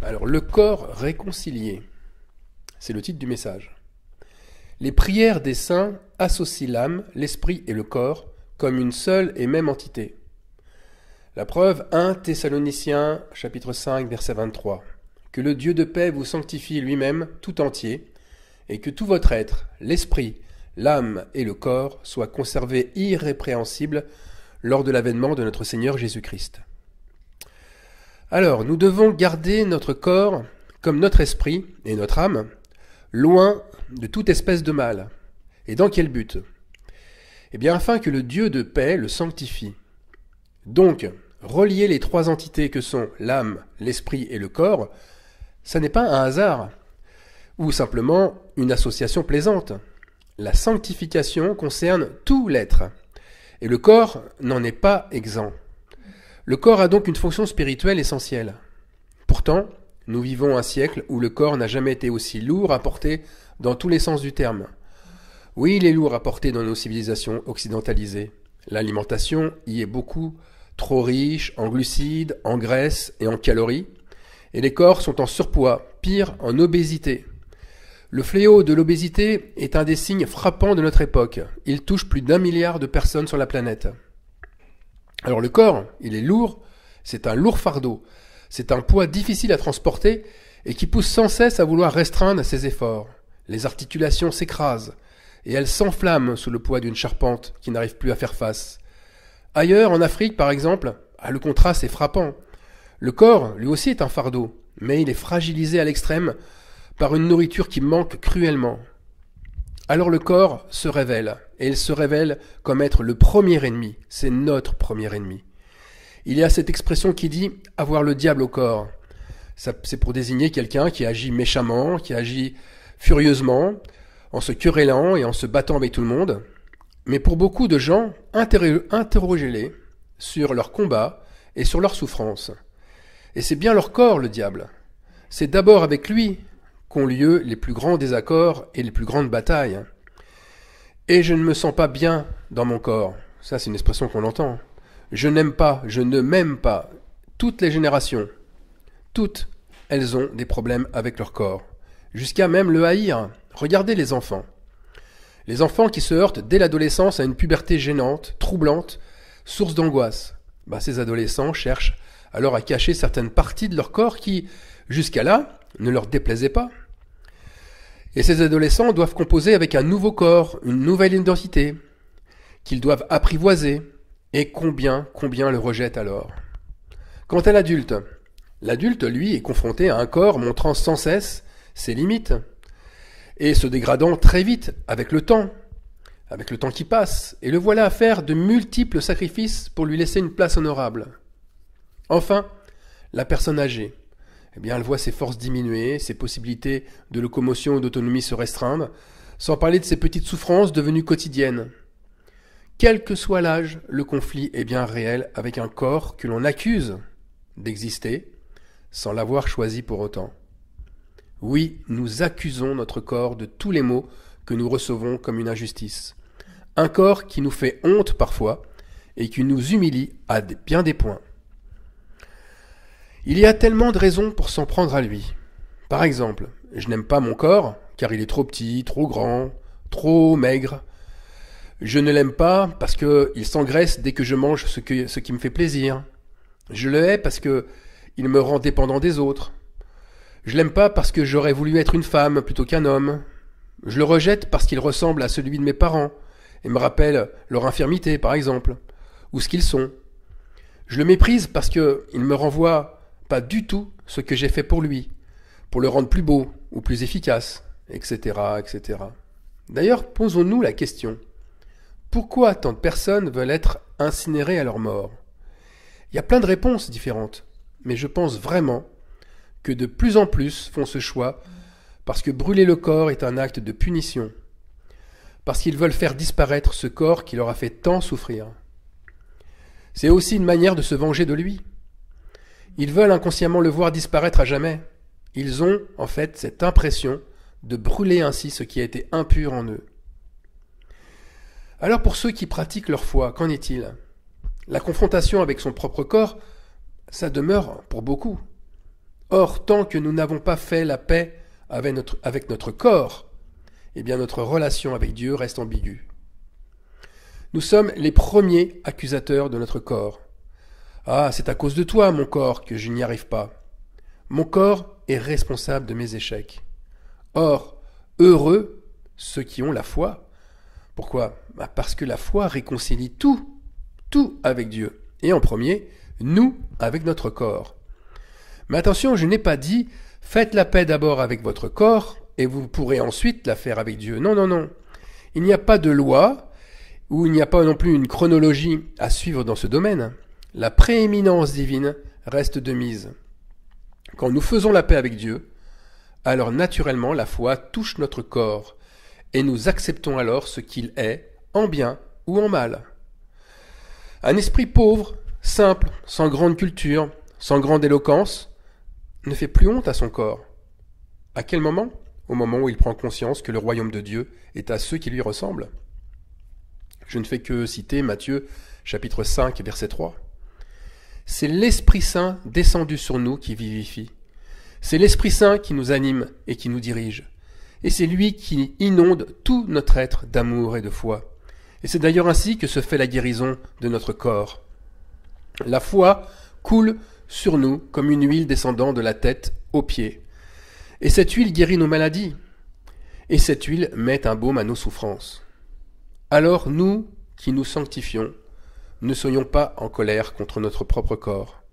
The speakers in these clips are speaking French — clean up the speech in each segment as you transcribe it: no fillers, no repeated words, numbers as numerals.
Alors, le corps réconcilié, c'est le titre du message. Les prières des saints associent l'âme, l'esprit et le corps comme une seule et même entité. La preuve, 1 Thessaloniciens, chapitre 5, verset 23. Que le Dieu de paix vous sanctifie lui-même tout entier, et que tout votre être, l'esprit, l'âme et le corps, soient conservés irrépréhensibles lors de l'avènement de notre Seigneur Jésus-Christ. Alors, nous devons garder notre corps comme notre esprit et notre âme, loin de toute espèce de mal. Et dans quel but? Eh bien, afin que le Dieu de paix le sanctifie. Donc, relier les trois entités que sont l'âme, l'esprit et le corps, ça n'est pas un hasard, ou simplement une association plaisante. La sanctification concerne tout l'être, et le corps n'en est pas exempt. Le corps a donc une fonction spirituelle essentielle. Pourtant, nous vivons un siècle où le corps n'a jamais été aussi lourd à porter dans tous les sens du terme. Oui, il est lourd à porter dans nos civilisations occidentalisées. L'alimentation y est beaucoup trop riche en glucides, en graisses et en calories, et les corps sont en surpoids, pire en obésité. Le fléau de l'obésité est un des signes frappants de notre époque. Il touche plus d'1 milliard de personnes sur la planète. Alors le corps, il est lourd, c'est un lourd fardeau, c'est un poids difficile à transporter et qui pousse sans cesse à vouloir restreindre ses efforts. Les articulations s'écrasent et elles s'enflamment sous le poids d'une charpente qui n'arrive plus à faire face. Ailleurs, en Afrique par exemple, le contraste est frappant. Le corps, lui aussi, est un fardeau, mais il est fragilisé à l'extrême par une nourriture qui manque cruellement. Alors le corps se révèle, et il se révèle comme être le premier ennemi. C'est notre premier ennemi. Il y a cette expression qui dit « avoir le diable au corps ». C'est pour désigner quelqu'un qui agit méchamment, qui agit furieusement, en se querellant et en se battant avec tout le monde. Mais pour beaucoup de gens, interrogez-les sur leur combat et sur leur souffrance. Et c'est bien leur corps, le diable. C'est d'abord avec lui qu'ont lieu les plus grands désaccords et les plus grandes batailles. Et je ne me sens pas bien dans mon corps. Ça, c'est une expression qu'on entend. Je n'aime pas, je ne m'aime pas. Toutes les générations, toutes, elles ont des problèmes avec leur corps. Jusqu'à même le haïr. Regardez les enfants. Les enfants qui se heurtent dès l'adolescence à une puberté gênante, troublante, source d'angoisse. Ces adolescents cherchent alors à cacher certaines parties de leur corps qui, jusqu'à là, ne leur déplaisaient pas. Et ces adolescents doivent composer avec un nouveau corps, une nouvelle identité, qu'ils doivent apprivoiser, et combien le rejettent alors. Quant à l'adulte, lui, est confronté à un corps montrant sans cesse ses limites, et se dégradant très vite avec le temps qui passe, et le voilà à faire de multiples sacrifices pour lui laisser une place honorable. Enfin, la personne âgée, elle voit ses forces diminuer, ses possibilités de locomotion ou d'autonomie se restreindre, sans parler de ses petites souffrances devenues quotidiennes. Quel que soit l'âge, le conflit est bien réel avec un corps que l'on accuse d'exister, sans l'avoir choisi pour autant. Oui, nous accusons notre corps de tous les maux que nous recevons comme une injustice. Un corps qui nous fait honte parfois et qui nous humilie à bien des points. Il y a tellement de raisons pour s'en prendre à lui. Par exemple, je n'aime pas mon corps car il est trop petit, trop grand, trop maigre. Je ne l'aime pas parce qu'il s'engraisse dès que je mange ce qui me fait plaisir. Je le hais parce qu'il me rend dépendant des autres. Je l'aime pas parce que j'aurais voulu être une femme plutôt qu'un homme. Je le rejette parce qu'il ressemble à celui de mes parents et me rappelle leur infirmité, par exemple, ou ce qu'ils sont. Je le méprise parce qu'il me renvoie pas du tout ce que j'ai fait pour lui, pour le rendre plus beau ou plus efficace, etc., etc. D'ailleurs, posons-nous la question. Pourquoi tant de personnes veulent être incinérées à leur mort? Il y a plein de réponses différentes, mais je pense vraiment que de plus en plus font ce choix parce que brûler le corps est un acte de punition, parce qu'ils veulent faire disparaître ce corps qui leur a fait tant souffrir. C'est aussi une manière de se venger de lui. Ils veulent inconsciemment le voir disparaître à jamais. Ils ont, en fait, cette impression de brûler ainsi ce qui a été impur en eux. Alors pour ceux qui pratiquent leur foi, qu'en est-il? La confrontation avec son propre corps, ça demeure pour beaucoup. Or, tant que nous n'avons pas fait la paix avec notre corps, eh bien notre relation avec Dieu reste ambiguë. Nous sommes les premiers accusateurs de notre corps. Ah, c'est à cause de toi, mon corps, que je n'y arrive pas. Mon corps est responsable de mes échecs. Or, heureux ceux qui ont la foi. Pourquoi ? Parce que la foi réconcilie tout avec Dieu. Et en premier, nous avec notre corps. Mais attention, je n'ai pas dit « faites la paix d'abord avec votre corps et vous pourrez ensuite la faire avec Dieu ». Non, non, non. Il n'y a pas de loi ou il n'y a pas non plus une chronologie à suivre dans ce domaine. La prééminence divine reste de mise. Quand nous faisons la paix avec Dieu, alors naturellement la foi touche notre corps et nous acceptons alors ce qu'il est, en bien ou en mal. Un esprit pauvre, simple, sans grande culture, sans grande éloquence, ne fait plus honte à son corps. À quel moment ? Au moment où il prend conscience que le royaume de Dieu est à ceux qui lui ressemblent. Je ne fais que citer Matthieu chapitre 5 verset 3. C'est l'Esprit Saint descendu sur nous qui vivifie. C'est l'Esprit Saint qui nous anime et qui nous dirige. Et c'est lui qui inonde tout notre être d'amour et de foi. Et c'est d'ailleurs ainsi que se fait la guérison de notre corps. La foi coule sur nous comme une huile descendant de la tête aux pieds. Et cette huile guérit nos maladies. Et cette huile met un baume à nos souffrances. Alors nous, qui nous sanctifions, ne soyons pas en colère contre notre propre corps.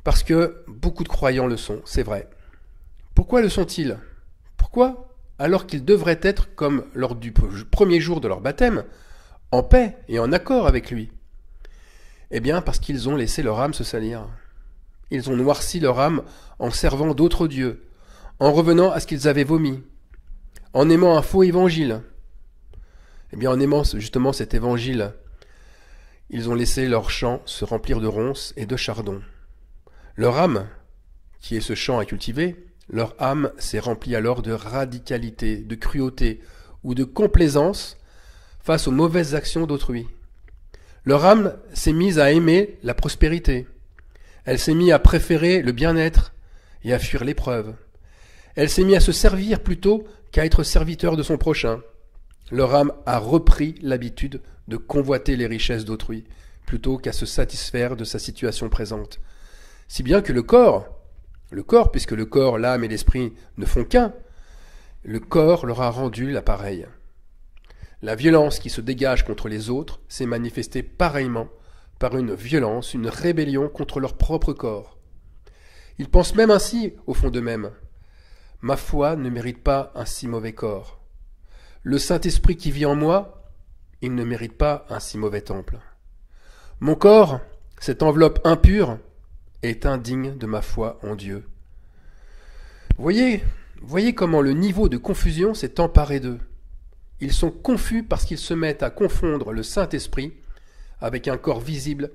Parce que beaucoup de croyants le sont, c'est vrai. Pourquoi le sont-ils ? Pourquoi ? Alors qu'ils devraient être, comme lors du premier jour de leur baptême, en paix et en accord avec lui. Eh bien, parce qu'ils ont laissé leur âme se salir. Ils ont noirci leur âme en servant d'autres dieux, en revenant à ce qu'ils avaient vomi, en aimant un faux évangile. Eh bien, en aimant justement cet évangile, ils ont laissé leur champ se remplir de ronces et de chardons. Leur âme, qui est ce champ à cultiver, leur âme s'est remplie alors de radicalité, de cruauté ou de complaisance face aux mauvaises actions d'autrui. Leur âme s'est mise à aimer la prospérité. Elle s'est mise à préférer le bien-être et à fuir l'épreuve. Elle s'est mise à se servir plutôt qu'à être serviteur de son prochain. Leur âme a repris l'habitude de convoiter les richesses d'autrui, plutôt qu'à se satisfaire de sa situation présente. Si bien que le corps, puisque le corps, l'âme et l'esprit ne font qu'un, le corps leur a rendu la pareille. La violence qui se dégage contre les autres s'est manifestée pareillement par une violence, une rébellion contre leur propre corps. Ils pensent même ainsi au fond d'eux-mêmes. Ma foi ne mérite pas un si mauvais corps. Le Saint-Esprit qui vit en moi, il ne mérite pas un si mauvais temple. Mon corps, cette enveloppe impure, est indigne de ma foi en Dieu. Voyez comment le niveau de confusion s'est emparé d'eux. Ils sont confus parce qu'ils se mettent à confondre le Saint-Esprit avec un corps visible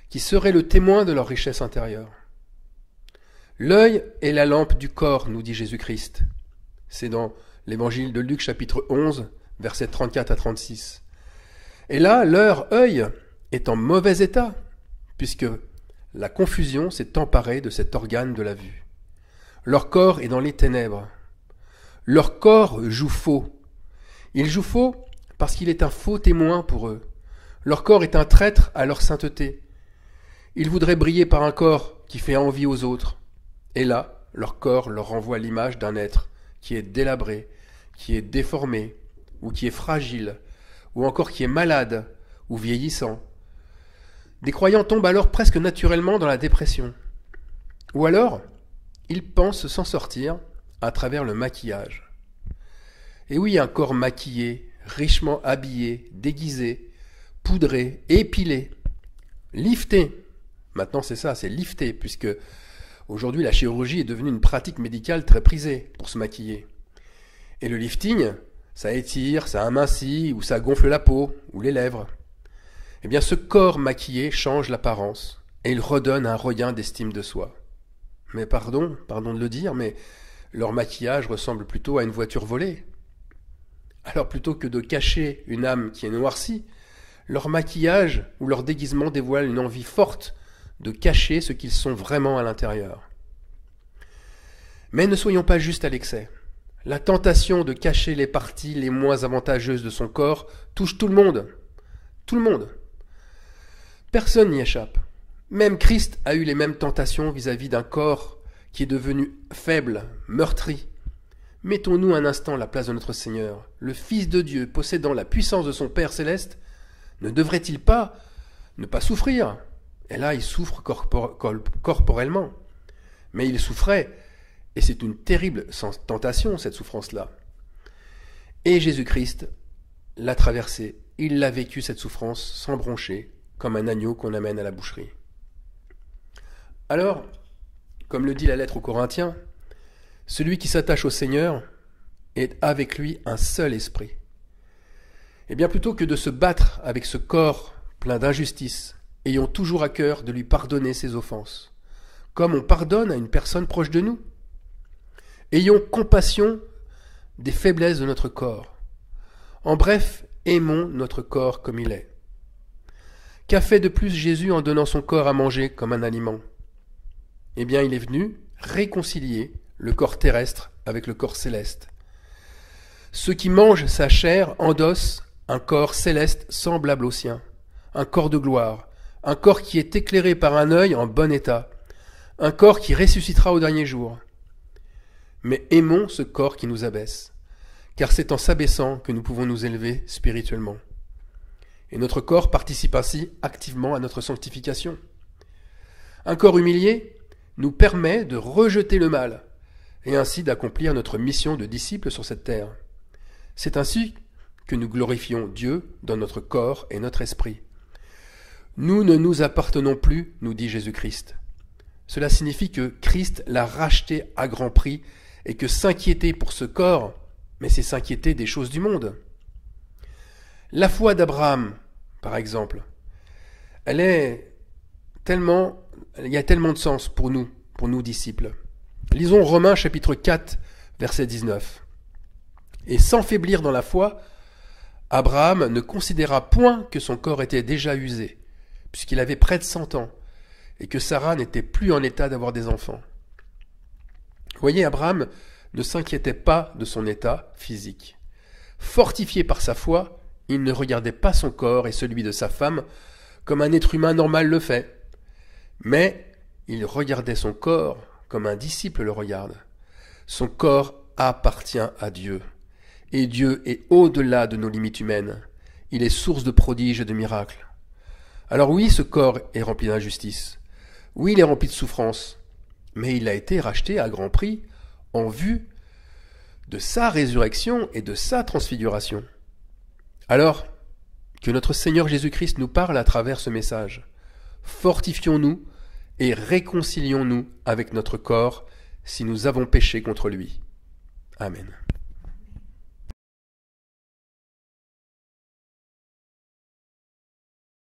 qui serait le témoin de leur richesse intérieure. L'œil est la lampe du corps, nous dit Jésus-Christ. C'est dans l'évangile de Luc chapitre 11, versets 34 à 36. Et là, leur œil est en mauvais état, puisque la confusion s'est emparée de cet organe de la vue. Leur corps est dans les ténèbres. Leur corps joue faux. Il joue faux parce qu'il est un faux témoin pour eux. Leur corps est un traître à leur sainteté. Ils voudraient briller par un corps qui fait envie aux autres. Et là, leur corps leur renvoie l'image d'un être qui est délabré, qui est déformé, ou qui est fragile, ou encore qui est malade, ou vieillissant. Des croyants tombent alors presque naturellement dans la dépression. Ou alors, ils pensent s'en sortir à travers le maquillage. Et oui, un corps maquillé, richement habillé, déguisé, poudré, épilé, lifté. Maintenant c'est ça, c'est lifté, puisque aujourd'hui la chirurgie est devenue une pratique médicale très prisée pour se maquiller. Et le lifting, ça étire, ça amincit, ou ça gonfle la peau, ou les lèvres. Eh bien ce corps maquillé change l'apparence, et il redonne un regain d'estime de soi. Mais pardon de le dire, mais leur maquillage ressemble plutôt à une voiture volée. Alors plutôt que de cacher une âme qui est noircie, leur maquillage ou leur déguisement dévoile une envie forte de cacher ce qu'ils sont vraiment à l'intérieur. Mais ne soyons pas justes à l'excès. La tentation de cacher les parties les moins avantageuses de son corps touche tout le monde. Tout le monde. Personne n'y échappe. Même Christ a eu les mêmes tentations vis-à-vis d'un corps qui est devenu faible, meurtri. Mettons-nous un instant à la place de notre Seigneur. Le Fils de Dieu, possédant la puissance de son Père céleste, ne devrait-il pas ne pas souffrir? Et là, il souffre corporellement. Mais il souffrait, et c'est une terrible tentation, cette souffrance-là. Et Jésus-Christ l'a traversée. Il l'a vécu, cette souffrance, sans broncher, comme un agneau qu'on amène à la boucherie. Alors, comme le dit la lettre aux Corinthiens, celui qui s'attache au Seigneur est avec lui un seul esprit. Et bien plutôt que de se battre avec ce corps plein d'injustice, ayons toujours à cœur de lui pardonner ses offenses, comme on pardonne à une personne proche de nous. Ayons compassion des faiblesses de notre corps. En bref, aimons notre corps comme il est. Qu'a fait de plus Jésus en donnant son corps à manger comme un aliment? Eh bien, il est venu réconcilier le corps terrestre avec le corps céleste. Ceux qui mangent sa chair endossent un corps céleste semblable au sien, un corps de gloire, un corps qui est éclairé par un œil en bon état, un corps qui ressuscitera au dernier jour. Mais aimons ce corps qui nous abaisse, car c'est en s'abaissant que nous pouvons nous élever spirituellement. Et notre corps participe ainsi activement à notre sanctification. Un corps humilié nous permet de rejeter le mal, et ainsi d'accomplir notre mission de disciples sur cette terre. C'est ainsi que nous glorifions Dieu dans notre corps et notre esprit. Nous ne nous appartenons plus, nous dit Jésus-Christ. Cela signifie que Christ l'a racheté à grand prix et que s'inquiéter pour ce corps, mais c'est s'inquiéter des choses du monde. La foi d'Abraham, par exemple, il y a tellement de sens pour nous disciples. Lisons Romains chapitre 4, verset 19. Et sans faiblir dans la foi, Abraham ne considéra point que son corps était déjà usé, puisqu'il avait près de 100 ans, et que Sarah n'était plus en état d'avoir des enfants. Vous voyez, Abraham ne s'inquiétait pas de son état physique. Fortifié par sa foi, il ne regardait pas son corps et celui de sa femme comme un être humain normal le fait, mais il regardait son corps comme un disciple le regarde. Son corps appartient à Dieu, et Dieu est au-delà de nos limites humaines. Il est source de prodiges et de miracles. Alors oui, ce corps est rempli d'injustice. Oui, il est rempli de souffrance, mais il a été racheté à grand prix en vue de sa résurrection et de sa transfiguration. Alors, que notre Seigneur Jésus-Christ nous parle à travers ce message. Fortifions-nous et réconcilions-nous avec notre corps si nous avons péché contre lui. Amen.